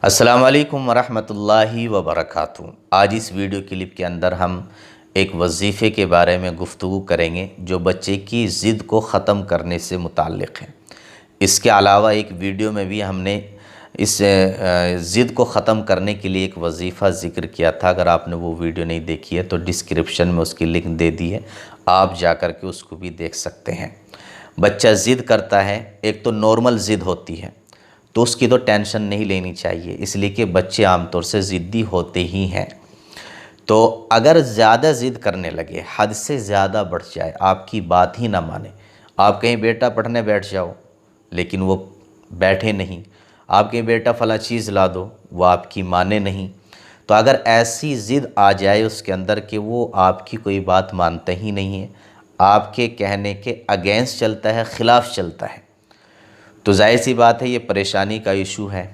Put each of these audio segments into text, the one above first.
السلام علیکم ورحمۃ اللہ وبرکاتہ۔ آج اس ویڈیو کلپ کے اندر ہم ایک وظیفے کے بارے میں گفتگو کریں گے جو بچے کی ضد کو ختم کرنے سے متعلق ہے۔ اس کے علاوہ ایک ویڈیو میں بھی ہم نے اس ضد کو ختم کرنے کے لیے ایک وظیفہ ذکر کیا تھا۔ اگر آپ نے وہ ویڈیو نہیں دیکھی ہے تو ڈسکرپشن میں اس کی لنک دے دی ہے، آپ جا کر کے اس کو بھی دیکھ سکتے ہیں۔ بچہ ضد کرتا ہے، ایک تو نارمل ضد ہوتی ہے تو اس کی تو ٹینشن نہیں لینی چاہیے، اس لیے کہ بچے عام طور سے ضدی ہوتے ہی ہیں۔ تو اگر زیادہ ضد کرنے لگے، حد سے زیادہ بڑھ جائے، آپ کی بات ہی نہ مانے، آپ کہیں بیٹا پڑھنے بیٹھ جاؤ لیکن وہ بیٹھے نہیں، آپ کہیں بیٹا فلاں چیز لا دو، وہ آپ کی مانے نہیں، تو اگر ایسی ضد آ جائے اس کے اندر کہ وہ آپ کی کوئی بات مانتا ہی نہیں ہے، آپ کے کہنے کے اگینسٹ چلتا ہے، خلاف چلتا ہے، تو ظاہر سی بات ہے یہ پریشانی کا ایشو ہے۔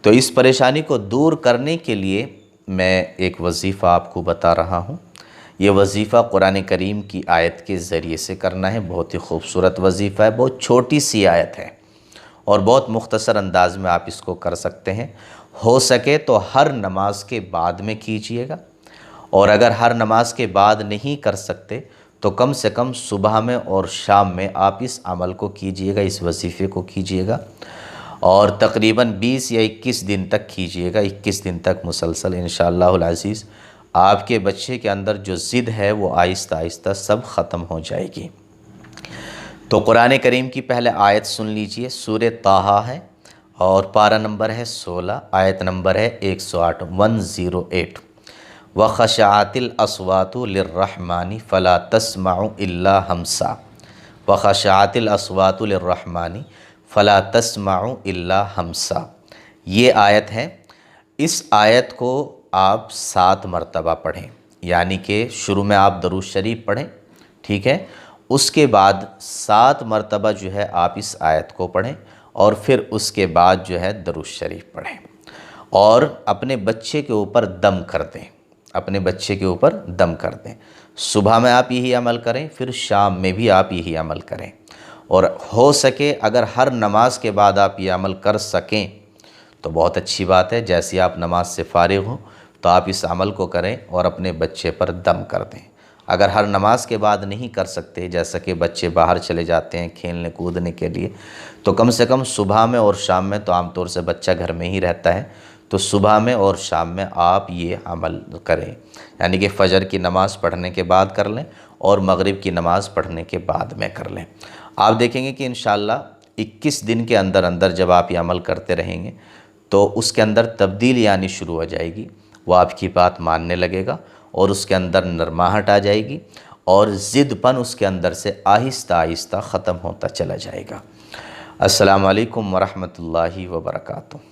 تو اس پریشانی کو دور کرنے کے لیے میں ایک وظیفہ آپ کو بتا رہا ہوں۔ یہ وظیفہ قرآن کریم کی آیت کے ذریعے سے کرنا ہے۔ بہت ہی خوبصورت وظیفہ ہے، بہت چھوٹی سی آیت ہے اور بہت مختصر انداز میں آپ اس کو کر سکتے ہیں۔ ہو سکے تو ہر نماز کے بعد میں کیجئے گا، اور اگر ہر نماز کے بعد نہیں کر سکتے تو کم سے کم صبح میں اور شام میں آپ اس عمل کو کیجئے گا، اس وظیفے کو کیجئے گا، اور تقریباً 20 یا 21 دن تک کیجئے گا، 21 دن تک مسلسل انشاءاللہ العزیز آپ کے بچے کے اندر جو ضد ہے وہ آہستہ آہستہ سب ختم ہو جائے گی۔ تو قرآن کریم کی پہلے آیت سن لیجئے، سورہ طٰہٰ ہے اور پارہ نمبر ہے 16، آیت نمبر ہے 108 108۔ وَخَشَعَتِ الْأَصْوَاتُ لِلرَّحْمَنِ فَلَا تَسْمَعُ إِلَّا ہَمْسًا۔ وَخَشَعَتِ الْأَصْوَاتُ لِلرَّحْمَنِ فَلَا تَسْمَعُ إِلَّا ہَمْسًا۔ یہ آیت ہے۔ اس آیت کو آپ 7 مرتبہ پڑھیں، یعنی کہ شروع میں آپ درود شریف پڑھیں، ٹھیک ہے، اس کے بعد 7 مرتبہ جو ہے آپ اس آیت کو پڑھیں، اور پھر اس کے بعد جو ہے درود شریف پڑھیں، اور اپنے بچے کے اوپر دم کر دیں، اپنے بچے کے اوپر دم کر دیں۔ صبح میں آپ یہی عمل کریں، پھر شام میں بھی آپ یہی عمل کریں، اور ہو سکے اگر ہر نماز کے بعد آپ یہ عمل کر سکیں تو بہت اچھی بات ہے۔ جیسے آپ نماز سے فارغ ہوں تو آپ اس عمل کو کریں اور اپنے بچے پر دم کر دیں۔ اگر ہر نماز کے بعد نہیں کر سکتے، جیسا کہ بچے باہر چلے جاتے ہیں کھیلنے کودنے کے لیے، تو کم سے کم صبح میں اور شام میں، تو عام طور سے بچہ گھر میں ہی رہتا ہے، تو صبح میں اور شام میں آپ یہ عمل کریں، یعنی کہ فجر کی نماز پڑھنے کے بعد کر لیں اور مغرب کی نماز پڑھنے کے بعد میں کر لیں۔ آپ دیکھیں گے کہ انشاءاللہ 21 دن کے اندر اندر جب آپ یہ عمل کرتے رہیں گے تو اس کے اندر تبدیلی آنی شروع ہو جائے گی، وہ آپ کی بات ماننے لگے گا اور اس کے اندر نرماہٹ آ جائے گی، اور ضد پن اس کے اندر سے آہستہ آہستہ ختم ہوتا چلا جائے گا۔ السلام علیکم ورحمۃ اللہ وبرکاتہ۔